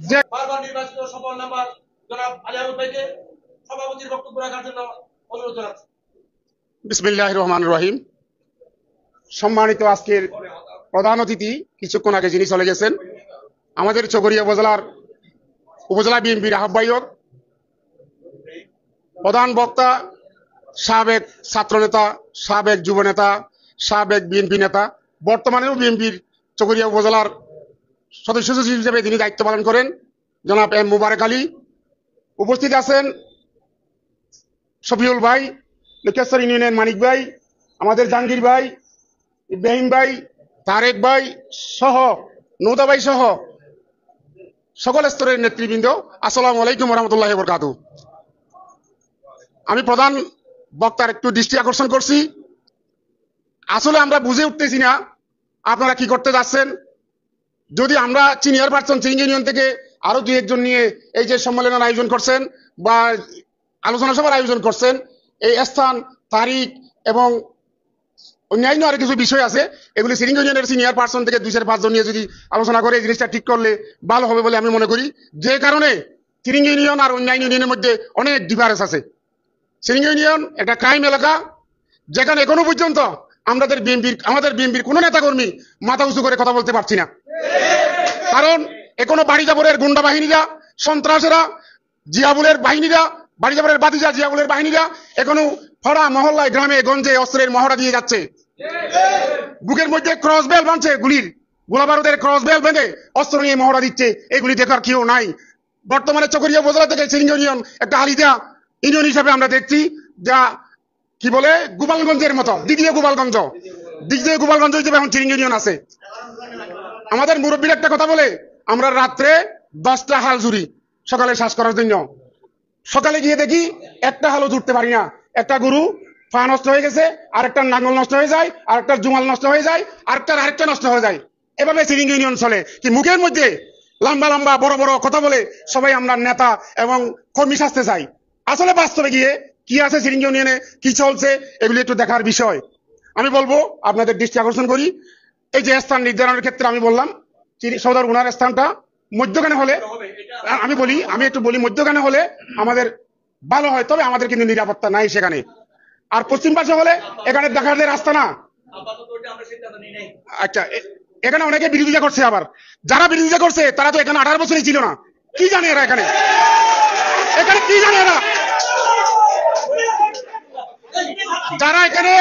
যে বারবার নির্বাচিত সফল নাম্বার জনাব আলী আহমদ ভাইকে সভাপতির বক্তব্য রাখার জন্য অনুরোধ জানাচ্ছি। বিসমিল্লাহির রহমানির রহিম। সম্মানিত আজকের প্রধান অতিথি কিছুক্ষণ আগে যিনি চলে গেছেন, আমাদের চকরিয়া উপজেলা বিএনপির আহ্বায়ক, প্রধান বক্তা, সাবেক ছাত্রনেতা, সাবেক যুবনেতা, সাবেক বিএনপি নেতা, বর্তমানেও বিএনপির চকরিয়া উপজেলার সদস্য সচিব হিসেবে তিনি দায়িত্ব পালন করেন, জনাব এম মুবারক আলী। উপস্থিত আছেন শফিউল ভাই, লোকেশ্বর ইউনিয়নের মানিক ভাই, আমাদের জাহাঙ্গীর ভাই, ইব্রাহিম ভাই, তারেক ভাই সহ, নৌদা ভাই সহ সকল স্তরের নেতৃবৃন্দ, আসসালামু আলাইকুম রহমতুল্লাহি ওয়া বারাকাতুহু। আমি প্রধান বক্তার একটু দৃষ্টি আকর্ষণ করছি। আসলে আমরা বুঝে উঠতেছি না আপনারা কি করতে যাচ্ছেন। যদি আমরা সিনিয়র পার্সন চিরিং ইউনিয়ন থেকে আরো দুই একজন নিয়ে এই যে সম্মেলনের আয়োজন করছেন বা আলোচনা সভার আয়োজন করছেন, এই স্থান, তারিখ এবং অন্যান্য আরো কিছু বিষয় আছে, এগুলি চিরিং ইউনিয়নের সিনিয়র পার্সন থেকে 2-5 জন নিয়ে যদি আলোচনা করে এই জিনিসটা ঠিক করলে ভালো হবে বলে আমি মনে করি। যে কারণে চিরিং ইউনিয়ন আর অন্যান্য ইউনিয়নের মধ্যে অনেক ডিফারেন্স আছে। চিরিং ইউনিয়ন একটা ক্রাইম এলাকা, যেখানে এখনো পর্যন্ত আমাদের বিএনপির কোনো নেতাকর্মী মাথা উঁচু করে কথা বলতে পারছি না। কারণ এখনো বাড়িজাবরের গুন্ডা বাহিনীরা, সন্ত্রাসেরা, জিয়াবুলের বাহিনীরা, বাড়িজাবরের বাতিজা জিয়াবুলের বাহিনীরা এখনো ফড়া মহল্লায়, গ্রামে গঞ্জে অস্ত্রের মহড়া দিয়ে যাচ্ছে। বুকের মধ্যে ক্রস বেল বাঁধছে, গোলা বারুদের ক্রস বেল বেঁধে অস্ত্র নিয়ে মহড়া দিচ্ছে। এগুলি দেখার কেউ নাই। বর্তমানে চকরিয়া উপজেলা থেকে চিরিং ইউনিয়ন একটা আলিদা ইউনিয়ন হিসাবে আমরা দেখছি, যা কি বলে গোপালগঞ্জের মতো, দ্বিতীয় গোপালগঞ্জ হিসেবে এখন চিরিং ইউনিয়ন আছে। আমাদের মুরব্বীর একটা কথা বলে, আমরা রাত্রে 10টা হাল জুড়ি সকালে শ্বাস করার জন্য। সকালে গিয়ে দেখি একটা হালও জুড়তে পারি না। একটা গরু পা নষ্ট হয়ে গেছে, আরেকটা নাঙ্গল নষ্ট হয়ে যায়, আরেকটা জুমাল নষ্ট হয়ে যায়, আরেকটা নষ্ট হয়ে যায়। এভাবে চিরিং ইউনিয়ন চলে। কি মুখের মধ্যে লম্বা লম্বা বড় বড় কথা বলে সবাই আমরা নেতা এবং কর্মী সাজতে চাই। আসলে বাস্তবে গিয়ে কি আছে চিরিং ইউনিয়নে, কি চলছে, এগুলি একটু দেখার বিষয়। আমি বলবো, আপনাদের দৃষ্টি আকর্ষণ করি, এই যে স্থান নির্ধারণের ক্ষেত্রে আমি বললাম সৌদার গুনার স্থানটা মধ্যখানে হলে, আমি একটু বলি মধ্যখানে হলে আমাদের ভালো হয়, তবে আমাদের কিন্তু নিরাপত্তা নাই সেখানে। আর পশ্চিম পাশে হলে এখানে দেখার যে রাস্তা না। আচ্ছা, এখানে অনেকে বিরোধিতা করছে, আবার যারা বিরোধিতা করছে তারা তো এখানে 18 বছরই ছিল না। কি জানে এরা এখানে কি জানে এরা? যারা এখানে